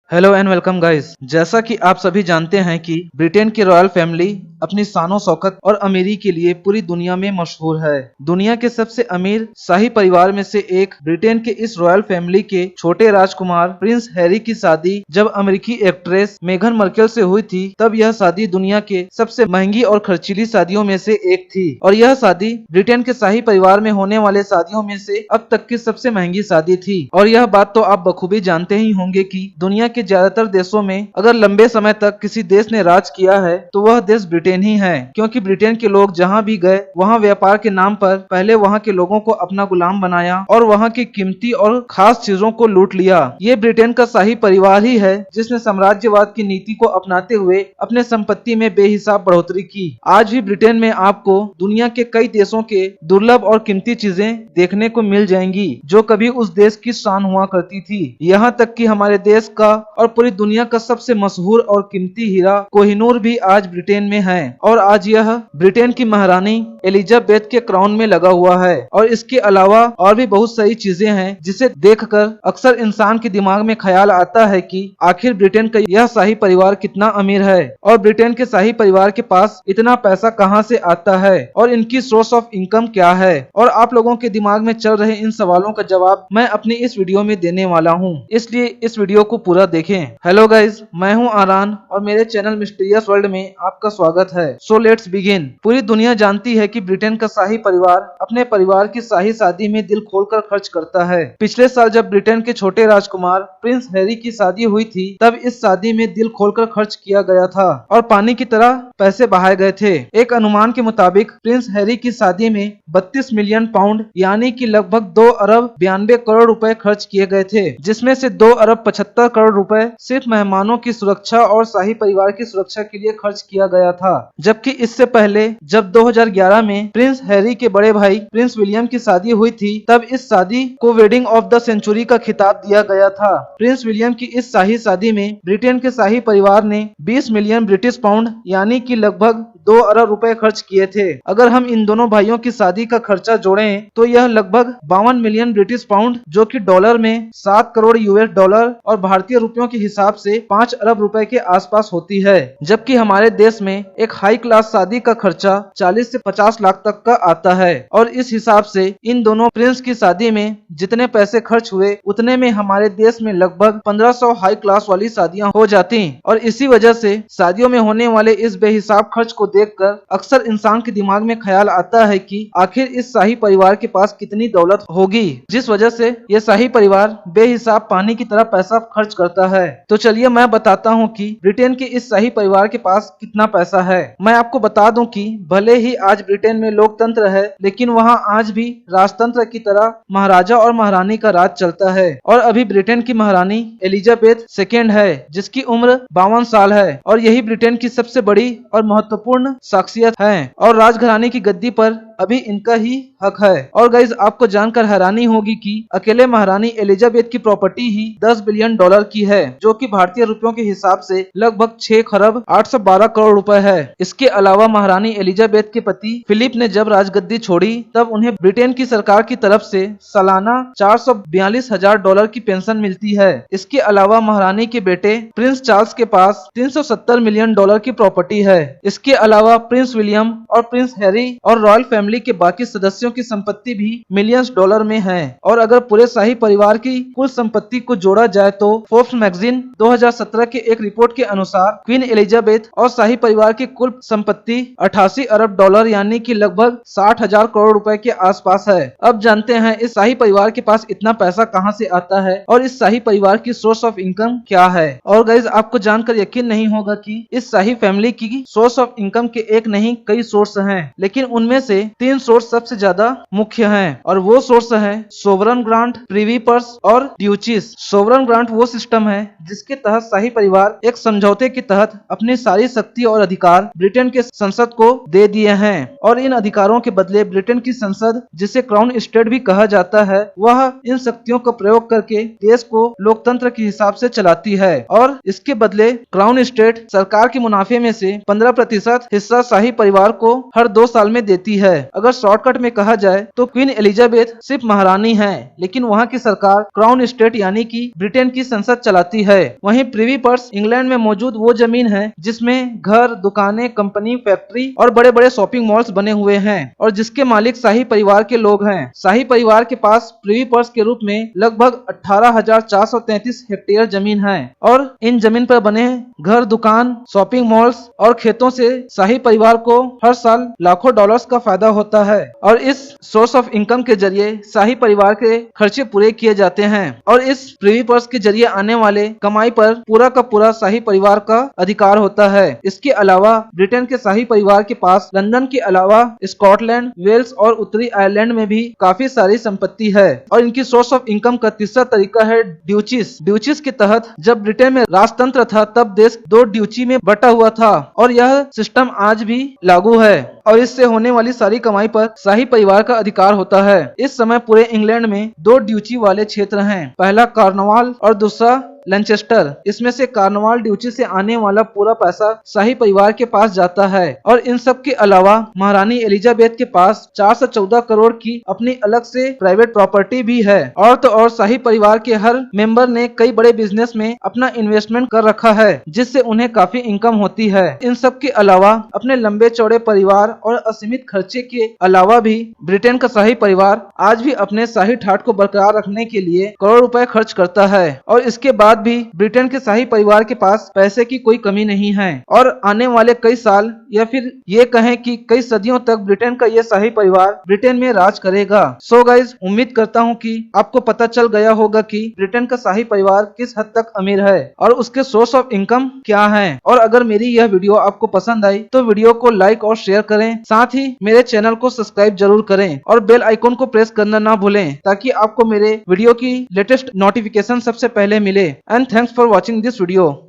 Hello and welcome guys. जैसा कि आप सभी जानते हैं कि ब्रिटेन की रॉयल फैमिली अपनी शानो शौकत और अमीरी के लिए पूरी दुनिया में मशहूर है। दुनिया के सबसे अमीर शाही परिवार में से एक ब्रिटेन के इस रॉयल फैमिली के छोटे राजकुमार प्रिंस हैरी की शादी जब अमेरिकी एक्ट्रेस मेघन मार्कल से हुई थी, तब यह शादी दुनिया के सबसे महंगी और खर्चीली शादियों में से एक थी। और यह शादी ब्रिटेन के शाही परिवार में होने वाले शादियों में से अब तक की सबसे महंगी शादी थी। और यह बात तो आप बखूबी जानते ही होंगे कि दुनिया के ज्यादातर देशों में अगर लंबे समय तक किसी देश ने राज किया है तो वह देश ब्रिटेन ही है, क्योंकि ब्रिटेन के लोग जहां भी गए वहां व्यापार के नाम पर पहले वहां के लोगों को अपना गुलाम बनाया और वहां की कीमती और खास चीजों को लूट लिया। ये ब्रिटेन का शाही परिवार ही है जिसने साम्राज्यवाद की नीति को अपनाते हुए अपने संपत्ति में बेहिसाब बढ़ोतरी की। आज भी ब्रिटेन में आपको दुनिया के कई देशों के दुर्लभ और कीमती चीजें देखने को मिल जाएंगी जो कभी उस देश की शान हुआ करती थी। यहाँ तक कि हमारे देश का और पूरी दुनिया का सबसे मशहूर और कीमती हीरा कोहिनूर भी आज ब्रिटेन में है और आज यह ब्रिटेन की महारानी एलिजाबेथ के क्राउन में लगा हुआ है। और इसके अलावा और भी बहुत सारी चीजें हैं जिसे देखकर अक्सर इंसान के दिमाग में ख्याल आता है कि आखिर ब्रिटेन का यह शाही परिवार कितना अमीर है और ब्रिटेन के शाही परिवार के पास इतना पैसा कहां से आता है और इनकी सोर्स ऑफ इनकम क्या है। और आप लोगों के दिमाग में चल रहे इन सवालों का जवाब मैं अपनी इस वीडियो में देने वाला हूँ, इसलिए इस वीडियो को पूरा देखें। हेलो गाइज, मैं हूं आरान और मेरे चैनल मिस्टीरियस वर्ल्ड में आपका स्वागत है। So let's begin. पूरी दुनिया जानती है कि ब्रिटेन का शाही परिवार अपने परिवार की शाही शादी में दिल खोलकर खर्च करता है। पिछले साल जब ब्रिटेन के छोटे राजकुमार प्रिंस हैरी की शादी हुई थी, तब इस शादी में दिल खोलकर खर्च किया गया था और पानी की तरह पैसे बहाए गए थे। एक अनुमान के मुताबिक प्रिंस हैरी की शादी में 32 मिलियन पाउंड यानी कि लगभग 2 अरब 92 करोड़ रुपए खर्च किए गए थे, जिसमें से 2 अरब 75 करोड़ रुपए सिर्फ मेहमानों की सुरक्षा और शाही परिवार की सुरक्षा के लिए खर्च किया गया था। जबकि इससे पहले जब 2011 में प्रिंस हैरी के बड़े भाई प्रिंस विलियम की शादी हुई थी, तब इस शादी को वेडिंग ऑफ द सेंचुरी का खिताब दिया गया था। प्रिंस विलियम की इस शाही शादी में ब्रिटेन के शाही परिवार ने 20 मिलियन ब्रिटिश पाउंड यानी कि लगभग 2 अरब रुपए खर्च किए थे। अगर हम इन दोनों भाइयों की शादी का खर्चा जोड़ें तो यह लगभग 52 मिलियन ब्रिटिश पाउंड जो कि डॉलर में 7 करोड़ यूएस डॉलर और भारतीय रुपयों के हिसाब से 5 अरब रुपए के आसपास होती है। जबकि हमारे देश में एक हाई क्लास शादी का खर्चा 40 से 50 लाख तक का आता है। और इस हिसाब से इन दोनों प्रिंस की शादी में जितने पैसे खर्च हुए उतने में हमारे देश में लगभग 1500 हाई क्लास वाली शादियां हो जाती। और इसी वजह से शादियों में होने वाले इस बेहिसाब खर्च को देखकर अक्सर इंसान के दिमाग में ख्याल आता है कि आखिर इस शाही परिवार के पास कितनी दौलत होगी, जिस वजह से ये शाही परिवार बेहिसाब पानी की तरह पैसा खर्च करता है। तो चलिए मैं बताता हूँ कि ब्रिटेन के इस शाही परिवार के पास कितना पैसा है। मैं आपको बता दूं कि भले ही आज ब्रिटेन में लोकतंत्र है, लेकिन वहाँ आज भी राजतंत्र की तरह महाराजा और महारानी का राज चलता है। और अभी ब्रिटेन की महारानी एलिजाबेथ सेकेंड है जिसकी उम्र 52 साल है और यही ब्रिटेन की सबसे बड़ी और महत्वपूर्ण शख्सियत है और राजघराने की गद्दी पर अभी इनका ही हक है। और गाइज आपको जानकर हैरानी होगी कि अकेले महारानी एलिजाबेथ की प्रॉपर्टी ही 10 बिलियन डॉलर की है, जो कि भारतीय रुपयों के हिसाब से लगभग 6 खरब 812 करोड़ रुपए है। इसके अलावा महारानी एलिजाबेथ के पति फिलिप ने जब राजगद्दी छोड़ी तब उन्हें ब्रिटेन की सरकार की तरफ से सालाना 442,000 डॉलर की पेंशन मिलती है। इसके अलावा महारानी के बेटे प्रिंस चार्ल्स के पास 370 मिलियन डॉलर की प्रॉपर्टी है। इसके अलावा प्रिंस विलियम और प्रिंस हैरी और रॉयल फैमिली के बाकी सदस्यों की संपत्ति भी मिलियंस डॉलर में है। और अगर पूरे शाही परिवार की कुल संपत्ति को जोड़ा जाए तो फोर्ब्स मैगजीन 2017 के एक रिपोर्ट के अनुसार क्वीन एलिजाबेथ और शाही परिवार की कुल संपत्ति 88 अरब डॉलर यानी कि लगभग 60,000 करोड़ रुपए के आसपास है। अब जानते हैं इस शाही परिवार के पास इतना पैसा कहां से आता है और इस शाही परिवार की सोर्स ऑफ इनकम क्या है। और गाइज आपको जानकर यकीन नहीं होगा कि इस शाही फैमिली की सोर्स ऑफ इनकम के एक नहीं कई सोर्स हैं, लेकिन उनमें से 3 सोर्स सबसे ज्यादा मुख्य हैं और वो सोर्स है सोवरन ग्रांट, प्रिवी पर्स और ड्यूचीज। सोवरन ग्रांट वो सिस्टम है जिसके तहत शाही परिवार एक समझौते के तहत अपनी सारी शक्ति और अधिकार अधिकार ब्रिटेन के संसद को दे दिए हैं और इन अधिकारों के बदले ब्रिटेन की संसद, जिसे क्राउन स्टेट भी कहा जाता है, वह इन शक्तियों का प्रयोग करके देश को लोकतंत्र के हिसाब से चलाती है और इसके बदले क्राउन स्टेट सरकार के मुनाफे में से 15% हिस्सा शाही परिवार को हर 2 साल में देती है। अगर शॉर्टकट में कहा जाए तो क्वीन एलिजाबेथ सिर्फ महारानी है, लेकिन वहाँ की सरकार क्राउन स्टेट यानी कि ब्रिटेन की संसद चलाती है। वहीं प्रिवी पर्स इंग्लैंड में मौजूद वो जमीन है जिसमें घर, दुकानें, कंपनी, फैक्ट्री और बड़े बड़े शॉपिंग मॉल्स बने हुए हैं और जिसके मालिक शाही परिवार के लोग हैं। शाही परिवार के पास प्रिवी पर्स के रूप में लगभग 18,433 हेक्टेयर जमीन है और इन जमीन पर बने घर, दुकान, शॉपिंग मॉल्स और खेतों से शाही परिवार को हर साल लाखों डॉलर्स का फायदा होता है और इस सोर्स ऑफ इनकम के जरिए शाही परिवार के खर्चे पूरे किए जाते हैं और इस प्रिवी पर्स के जरिए आने वाले कमाई पर पूरा का पूरा शाही परिवार का अधिकार होता है। इसके अलावा ब्रिटेन के शाही परिवार के पास लंदन के अलावा स्कॉटलैंड, वेल्स और उत्तरी आयरलैंड में भी काफी सारी संपत्ति है और इनकी सोर्स ऑफ इनकम का तीसरा तरीका है ड्यूचीज। ड्यूचीज के तहत जब ब्रिटेन में राजतंत्र था तब देश 2 ड्यूची में बटा हुआ था और यह सिस्टम आज भी लागू है और इससे होने वाली सारी कमाई पर शाही परिवार का अधिकार होता है। इस समय पूरे इंग्लैंड में 2 ड्यूची वाले क्षेत्र हैं, पहला कॉर्नवाल और दूसरा लैनचेस्टर। इसमें से कार्नवाल ड्यूची से आने वाला पूरा पैसा शाही परिवार के पास जाता है और इन सब के अलावा महारानी एलिजाबेथ के पास 414 करोड़ की अपनी अलग से प्राइवेट प्रॉपर्टी भी है और तो और शाही परिवार के हर मेंबर ने कई बड़े बिजनेस में अपना इन्वेस्टमेंट कर रखा है जिससे उन्हें काफी इनकम होती है। इन सब के अलावा अपने लंबे चौड़े परिवार और असीमित खर्चे के अलावा भी ब्रिटेन का शाही परिवार आज भी अपने शाही ठाट को बरकरार रखने के लिए करोड़ रुपए खर्च करता है और इसके बाद भी ब्रिटेन के शाही परिवार के पास पैसे की कोई कमी नहीं है और आने वाले कई साल या फिर ये कहें कि कई सदियों तक ब्रिटेन का ये शाही परिवार ब्रिटेन में राज करेगा। सो गाइज, उम्मीद करता हूँ कि आपको पता चल गया होगा कि ब्रिटेन का शाही परिवार किस हद तक अमीर है और उसके सोर्स ऑफ इनकम क्या है। और अगर मेरी यह वीडियो आपको पसंद आई तो वीडियो को लाइक और शेयर करें, साथ ही मेरे चैनल को सब्सक्राइब जरूर करें और बेल आइकॉन को प्रेस करना ना भूलें ताकि आपको मेरे वीडियो की लेटेस्ट नोटिफिकेशन सबसे पहले मिले। And thanks for watching this video.